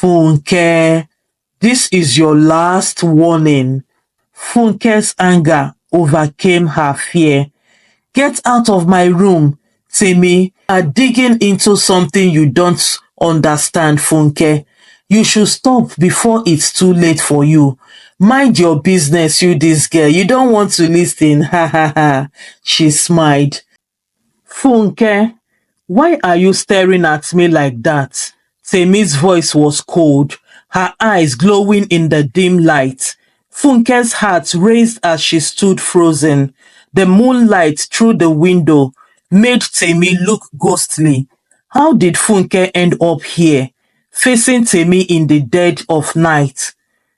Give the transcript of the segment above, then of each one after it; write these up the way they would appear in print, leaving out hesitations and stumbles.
Funke, this is your last warning. Funke's anger overcame her fear. Get out of my room, Temmy. You are digging into something you don't understand, Funke. You should stop before it's too late for you. Mind your business, you this girl. You don't want to listen. Ha ha ha. She smiled. Funke, why are you staring at me like that? Temi's voice was cold, her eyes glowing in the dim light. Funke's heart raced as she stood frozen. The moonlight through the window made Temi look ghostly. How did Funke end up here, facing Temi in the dead of night?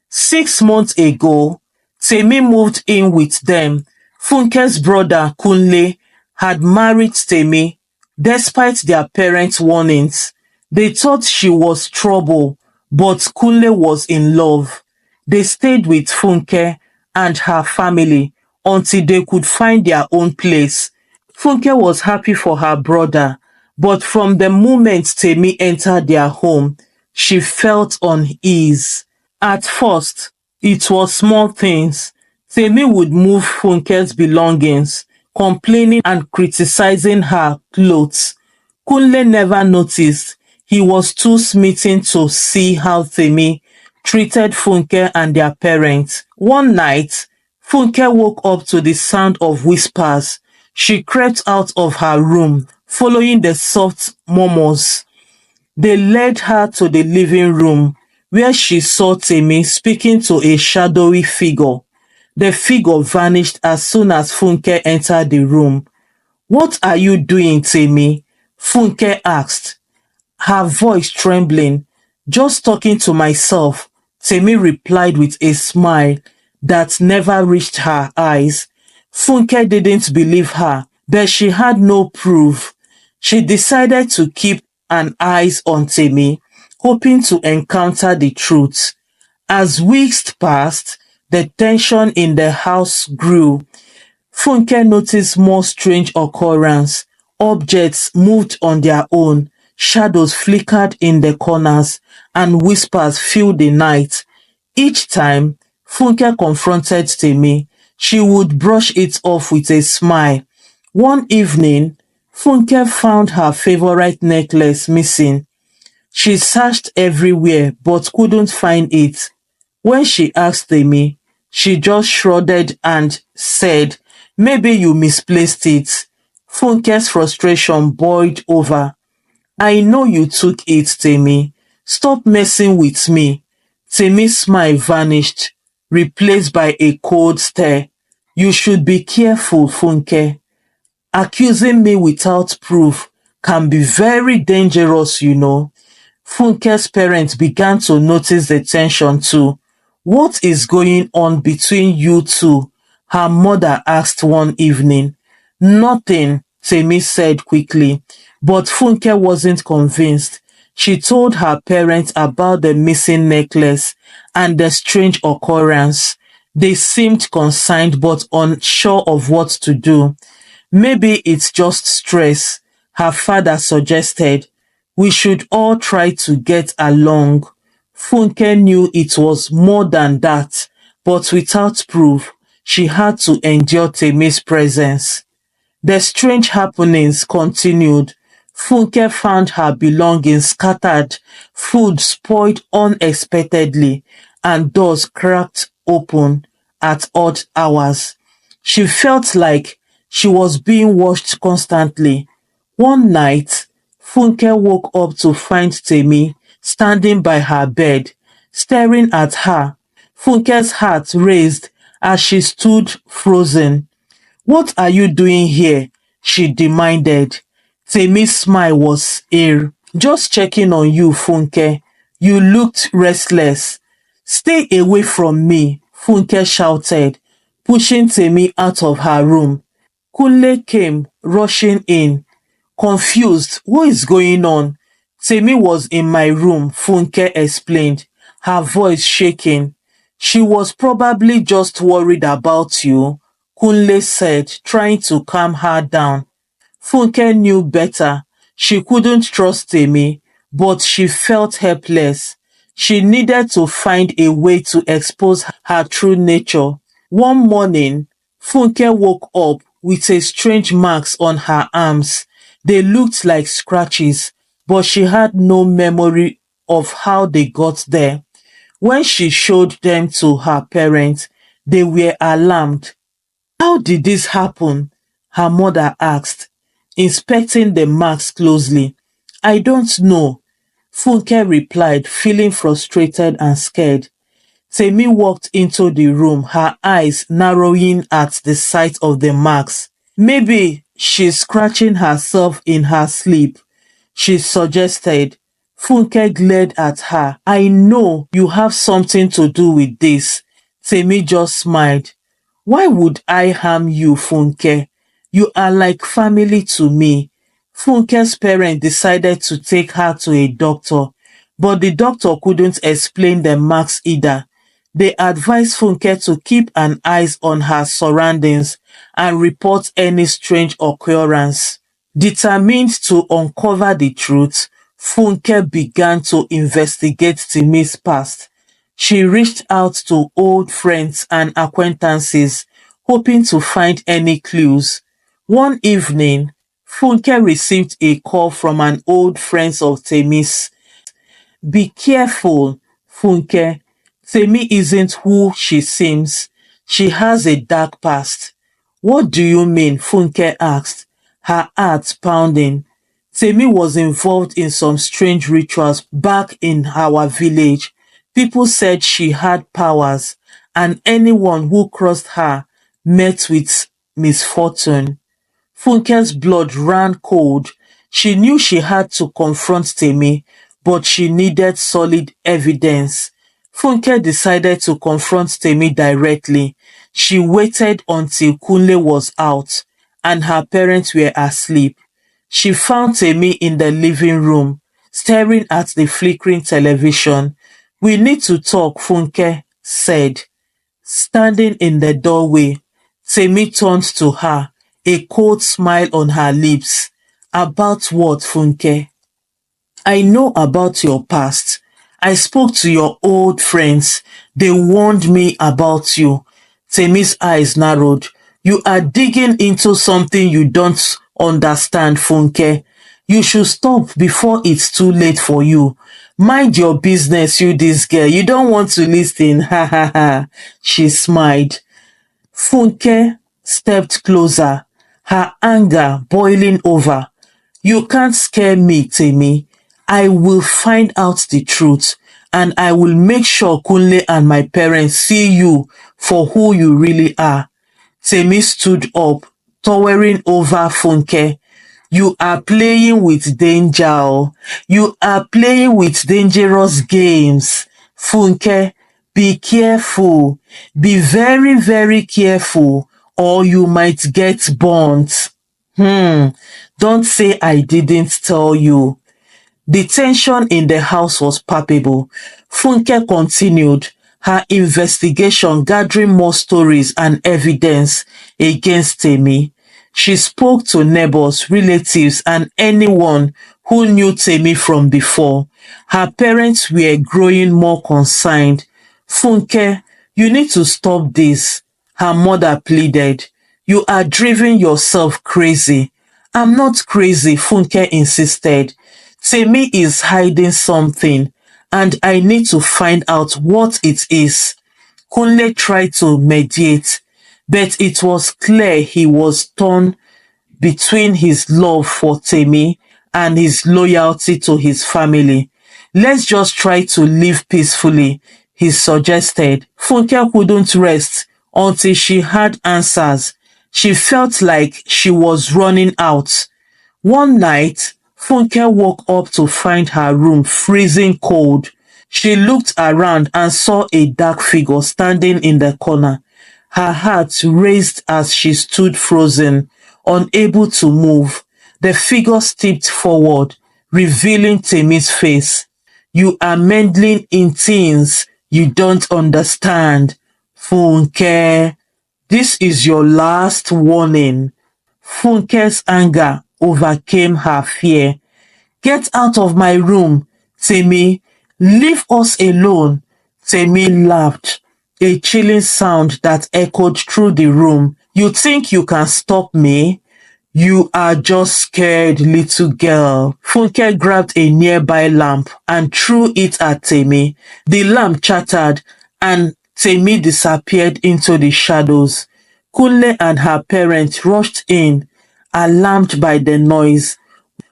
6 months ago, Temmy moved in with them. Funke's brother, Kunle, had married Temmy despite their parents' warnings. They thought she was trouble, but Kunle was in love. They stayed with Funke and her family until they could find their own place. Funke was happy for her brother, but from the moment Temmy entered their home, she felt unease. At first, it was small things. Temmy would move Funke's belongings, complaining and criticizing her clothes. Kunle never noticed. He was too smitten to see how Temmy treated Funke and their parents. One night, Funke woke up to the sound of whispers. She crept out of her room, following the soft murmurs. They led her to the living room, where she saw Temmy speaking to a shadowy figure. The figure vanished as soon as Funke entered the room. "What are you doing, Temmy?" Funke asked, her voice trembling. "Just talking to myself," Temmy replied with a smile that never reached her eyes. Funke didn't believe her, but she had no proof. She decided to keep an eye on Temmy, hoping to encounter the truth. As weeks passed, the tension in the house grew. Funke noticed more strange occurrences. Objects moved on their own, shadows flickered in the corners, and whispers filled the night. Each time Funke confronted Temmy, she would brush it off with a smile. One evening, Funke found her favorite necklace missing. She searched everywhere but couldn't find it. When she asked Temmy, she just shrugged and said, "Maybe you misplaced it." Funke's frustration boiled over. "I know you took it, Temmy. Stop messing with me." Temmy's smile vanished, replaced by a cold stare. "You should be careful, Funke. Accusing me without proof can be very dangerous, you know." Funke's parents began to notice the tension too. "What is going on between you two?" her mother asked one evening. "Nothing," Temmy said quickly, but Funke wasn't convinced. She told her parents about the missing necklace and the strange occurrence. They seemed concerned but unsure of what to do. "Maybe it's just stress," her father suggested. "We should all try to get along." Funke knew it was more than that, but without proof, she had to endure Temi's presence. The strange happenings continued. Funke found her belongings scattered, food spoiled unexpectedly, and doors cracked open at odd hours. She felt like she was being watched constantly. One night, Funke woke up to find Temmy standing by her bed, staring at her. Funke's heart raced as she stood frozen. "What are you doing here?" she demanded. Temmy's smile was air. "Just checking on you, Funke. You looked restless." "Stay away from me," Funke shouted, pushing Temmy out of her room. Kunle came rushing in, confused. "What is going on?" "Temmy was in my room," Funke explained, her voice shaking. "She was probably just worried about you," Kunle said, trying to calm her down. Funke knew better. She couldn't trust Temmy, but she felt helpless. She needed to find a way to expose her true nature. One morning, Funke woke up with a strange marks on her arms. They looked like scratches, but she had no memory of how they got there. When she showed them to her parents, they were alarmed. How did this happen? Her mother asked, inspecting the marks closely. I don't know, Funke replied, feeling frustrated and scared. Temmy walked into the room, her eyes narrowing at the sight of the marks. Maybe she's scratching herself in her sleep, she suggested. Funke glared at her. I know you have something to do with this. Temmy just smiled. Why would I harm you, Funke? You are like family to me. Funke's parents decided to take her to a doctor, but the doctor couldn't explain the marks either. They advised Funke to keep an eye on her surroundings and report any strange occurrence. Determined to uncover the truth, Funke began to investigate Timi's past. She reached out to old friends and acquaintances, hoping to find any clues. One evening, Funke received a call from an old friend of Temi's. Be careful, Funke. Temmy isn't who she seems. She has a dark past. What do you mean? Funke asked, her heart pounding. Temmy was involved in some strange rituals back in our village. People said she had powers, and anyone who crossed her met with misfortune. Funke's blood ran cold. She knew she had to confront Temmy, but she needed solid evidence. Funke decided to confront Temmy directly. She waited until Kunle was out and her parents were asleep. She found Temmy in the living room, staring at the flickering television. We need to talk, Funke said. Standing in the doorway, Temmy turned to her, a cold smile on her lips. About what, Funke? I know about your past. I spoke to your old friends. They warned me about you. Temi's eyes narrowed. You are digging into something you don't understand, Funke. You should stop before it's too late for you. Mind your business, you this girl. You don't want to listen. Ha ha ha. She smiled. Funke stepped closer, her anger boiling over. You can't scare me, Temmy. I will find out the truth, and I will make sure Kunle and my parents see you for who you really are. Temmy stood up, towering over Funke. You are playing with danger. Oh. You are playing with dangerous games. Funke, be careful. Be very, very careful, or you might get burnt. Don't say I didn't tell you. The tension in the house was palpable. Funke continued her investigation, gathering more stories and evidence against Temmy. She spoke to neighbors, relatives, and anyone who knew Temmy from before. Her parents were growing more concerned. Funke, you need to stop this, her mother pleaded. You are driving yourself crazy. I'm not crazy, Funke insisted. Temmy is hiding something, and I need to find out what it is. Kunle tried to mediate, but it was clear he was torn between his love for Temmy and his loyalty to his family. Let's just try to live peacefully, he suggested. Funke couldn't rest until she had answers. She felt like she was running out. One night, Funke woke up to find her room freezing cold. She looked around and saw a dark figure standing in the corner. Her heart raced as she stood frozen, unable to move. The figure stepped forward, revealing Temi's face. You are meddling in things you don't understand, Funke. This is your last warning. Funke's anger overcame her fear. Get out of my room, Temmy. Leave us alone. Temmy laughed, a chilling sound that echoed through the room. You think you can stop me? You are just scared, little girl. Funke grabbed a nearby lamp and threw it at Temmy. The lamp chattered and Temmy disappeared into the shadows. Kunle and her parents rushed in, alarmed by the noise.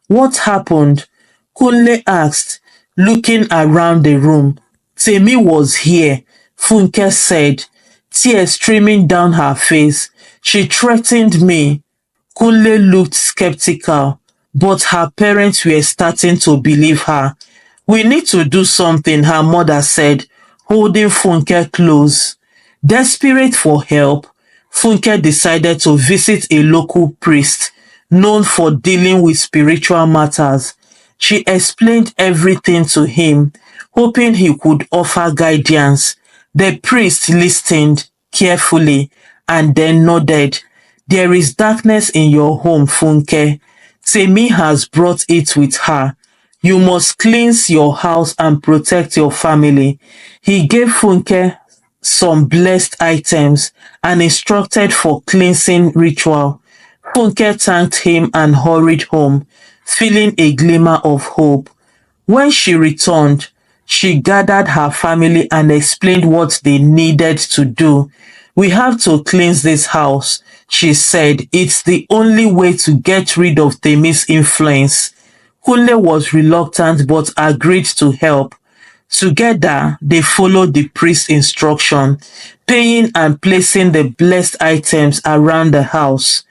What happened? Kunle asked, looking around the room. Temmy was here, Funke said, tears streaming down her face. She threatened me. Kunle looked skeptical, but her parents were starting to believe her. We need to do something, her mother said, holding Funke close. Desperate for help, Funke decided to visit a local priest known for dealing with spiritual matters. She explained everything to him, hoping he could offer guidance. The priest listened carefully and then nodded. There is darkness in your home, Funke. Temmy has brought it with her. You must cleanse your house and protect your family. He gave Funke some blessed items and instructed for cleansing ritual. Funke thanked him and hurried home, feeling a glimmer of hope. When she returned, she gathered her family and explained what they needed to do. We have to cleanse this house, she said. It's the only way to get rid of Temmy's influence. Kunle was reluctant but agreed to help. Together, they followed the priest's instruction, paying and placing the blessed items around the house.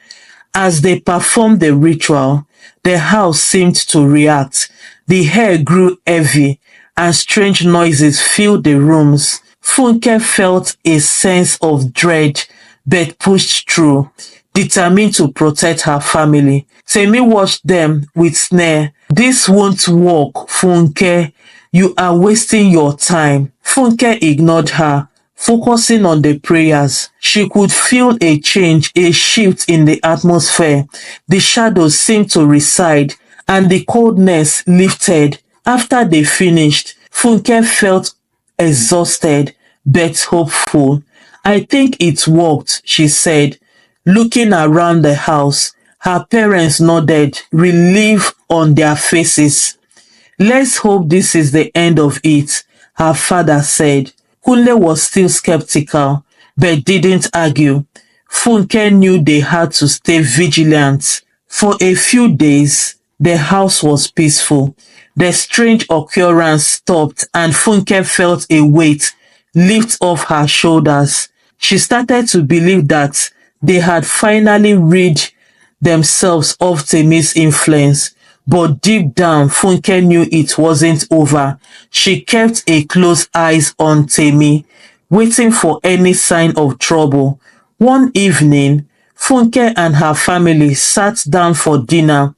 As they performed the ritual, the house seemed to react. The air grew heavy and strange noises filled the rooms. Funke felt a sense of dread but pushed through, determined to protect her family. Temmy watched them with sneer. This won't work, Funke. You are wasting your time. Funke ignored her, focusing on the prayers. She could feel a change, a shift in the atmosphere. The shadows seemed to recede and the coldness lifted. After they finished, Funke felt exhausted but hopeful. I think it worked, she said, looking around the house. Her parents nodded, relief on their faces. Let's hope this is the end of it, her father said. Kunle was still skeptical, but didn't argue. Funke knew they had to stay vigilant. For a few days, the house was peaceful. The strange occurrence stopped and Funke felt a weight lift off her shoulders. She started to believe that they had finally rid themselves of Temmy's influence. But deep down, Funke knew it wasn't over. She kept a close eye on Temmy, waiting for any sign of trouble. One evening, Funke and her family sat down for dinner.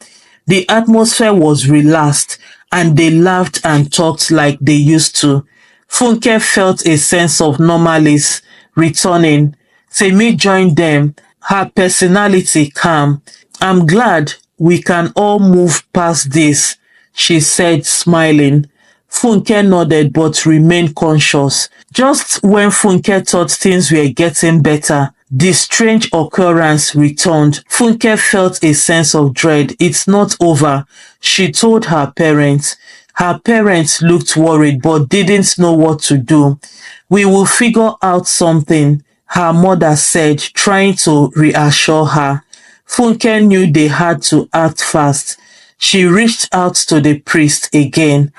The atmosphere was relaxed and they laughed and talked like they used to. Funke felt a sense of normalcy returning. Temmy joined them, her personality calm. I'm glad we can all move past this, she said, smiling. Funke nodded but remained conscious. Just when Funke thought things were getting better, the strange occurrence returned. Funke felt a sense of dread. It's not over, she told her parents. Her parents looked worried but didn't know what to do. We will figure out something, her mother said, trying to reassure her. Funke knew they had to act fast. She reached out to the priest again,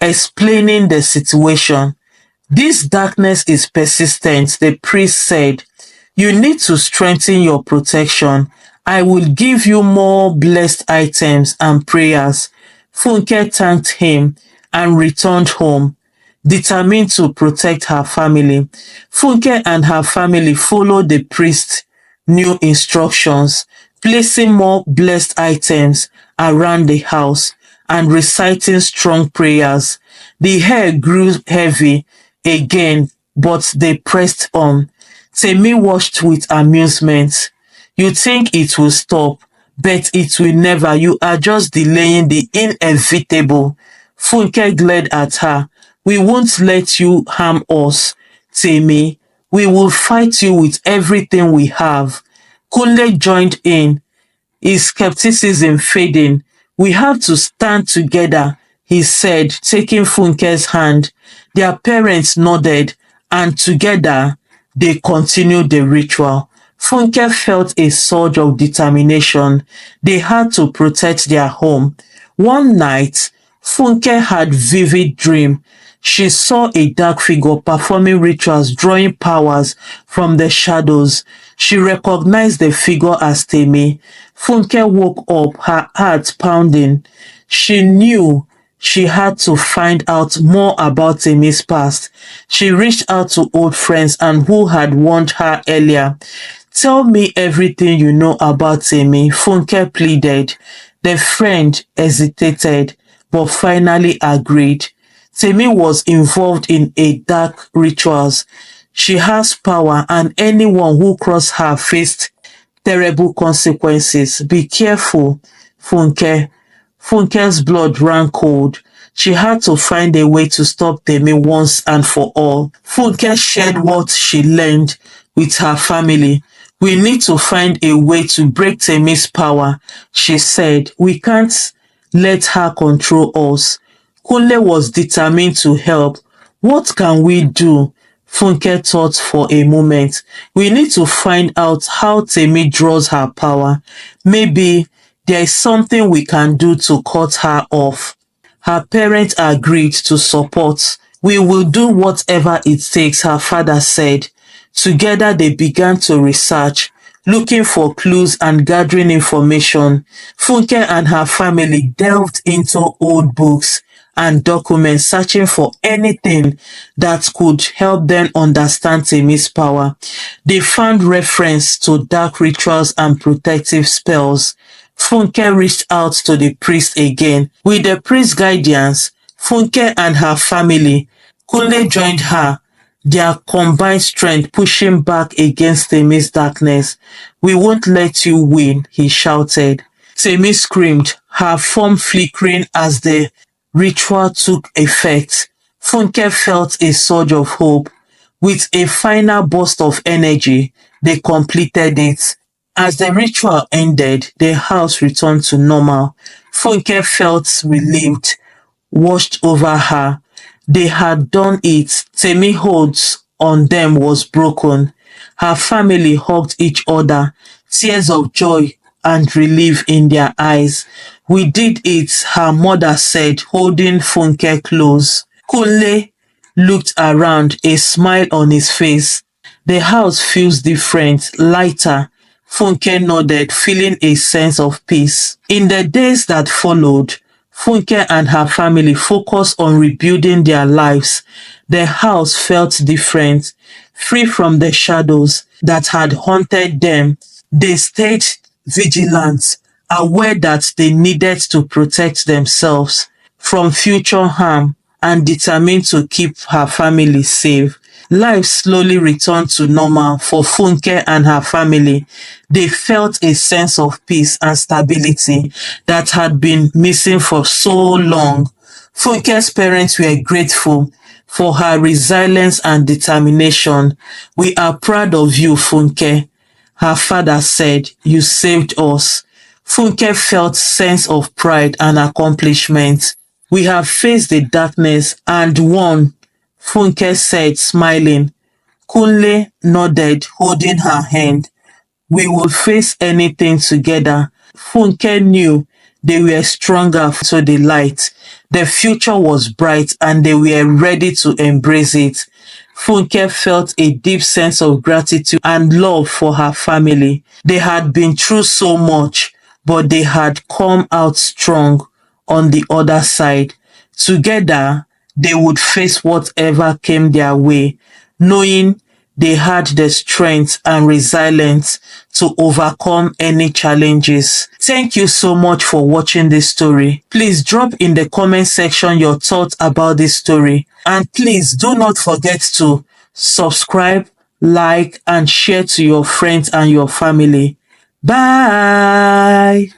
explaining the situation. This darkness is persistent, the priest said. You need to strengthen your protection. I will give you more blessed items and prayers. Funke thanked him and returned home, determined to protect her family. Funke and her family followed the priest's new instructions, placing more blessed items around the house and reciting strong prayers. The air grew heavy again, but they pressed on. Temmy watched with amusement. You think it will stop, but it will never. You are just delaying the inevitable. Funke glared at her, We won't let you harm us, Temmy. We will fight you with everything we have. Kunle joined in, his skepticism fading. We have to stand together, he said, taking Funke's hand. Their parents nodded, and together they continued the ritual. Funke felt a surge of determination. They had to protect their home. One night, Funke had vivid dream. She saw a dark figure performing rituals, drawing powers from the shadows. She recognized the figure as Temmy. Funke woke up, her heart pounding. She knew she had to find out more about Temmy's past. She reached out to old friends and who had warned her earlier. Tell me everything you know about Temmy, Funke pleaded. The friend hesitated, but finally agreed. Temmy was involved in a dark rituals. She has power and anyone who crossed her faced terrible consequences. Be careful, Funke. Funke's blood ran cold. She had to find a way to stop Temmy once and for all. Funke shared what she learned with her family. We need to find a way to break Temmy's power, she said. We can't let her control us. Kunle was determined to help. What can we do? Funke thought for a moment. We need to find out how Temmy draws her power. Maybe there is something we can do to cut her off. Her parents agreed to support. We will do whatever it takes, her father said. Together they began to research, looking for clues and gathering information. Funke and her family delved into old books and documents, searching for anything that could help them understand Temmy's power. They found reference to dark rituals and protective spells. Funke reached out to the priest again. With the priest's guidance, Funke and her family, Kunle joined her, their combined strength pushing back against Temmy's darkness. We won't let you win, he shouted. Temmy screamed, her form flickering as the ritual took effect. Funke felt a surge of hope. With a final burst of energy, they completed it. As the ritual ended, the house returned to normal. Funke felt relieved, washed over her. They had done it. Temmy holds on them was broken. Her family hugged each other, tears of joy and relief in their eyes. We did it, her mother said, holding Funke close. Kunle looked around, a smile on his face. The house feels different, lighter. Funke nodded, feeling a sense of peace. In the days that followed, Funke and her family focused on rebuilding their lives. The house felt different, free from the shadows that had haunted them. They stayed vigilant, aware that they needed to protect themselves from future harm and determined to keep her family safe. Life slowly returned to normal for Funke and her family. They felt a sense of peace and stability that had been missing for so long. Funke's parents were grateful for her resilience and determination. We are proud of you, Funke. Her father said, you saved us. Funke felt sense of pride and accomplishment. We have faced the darkness and won, Funke said, smiling. Kunle nodded, holding her hand. We will face anything together. Funke knew they were stronger to the light. The future was bright and they were ready to embrace it. Funke felt a deep sense of gratitude and love for her family. They had been through so much, but they had come out strong on the other side. Together, they would face whatever came their way, knowing they had the strength and resilience to overcome any challenges. Thank you so much for watching this story. Please drop in the comment section your thoughts about this story. And please do not forget to subscribe, like, and share to your friends and your family. Bye!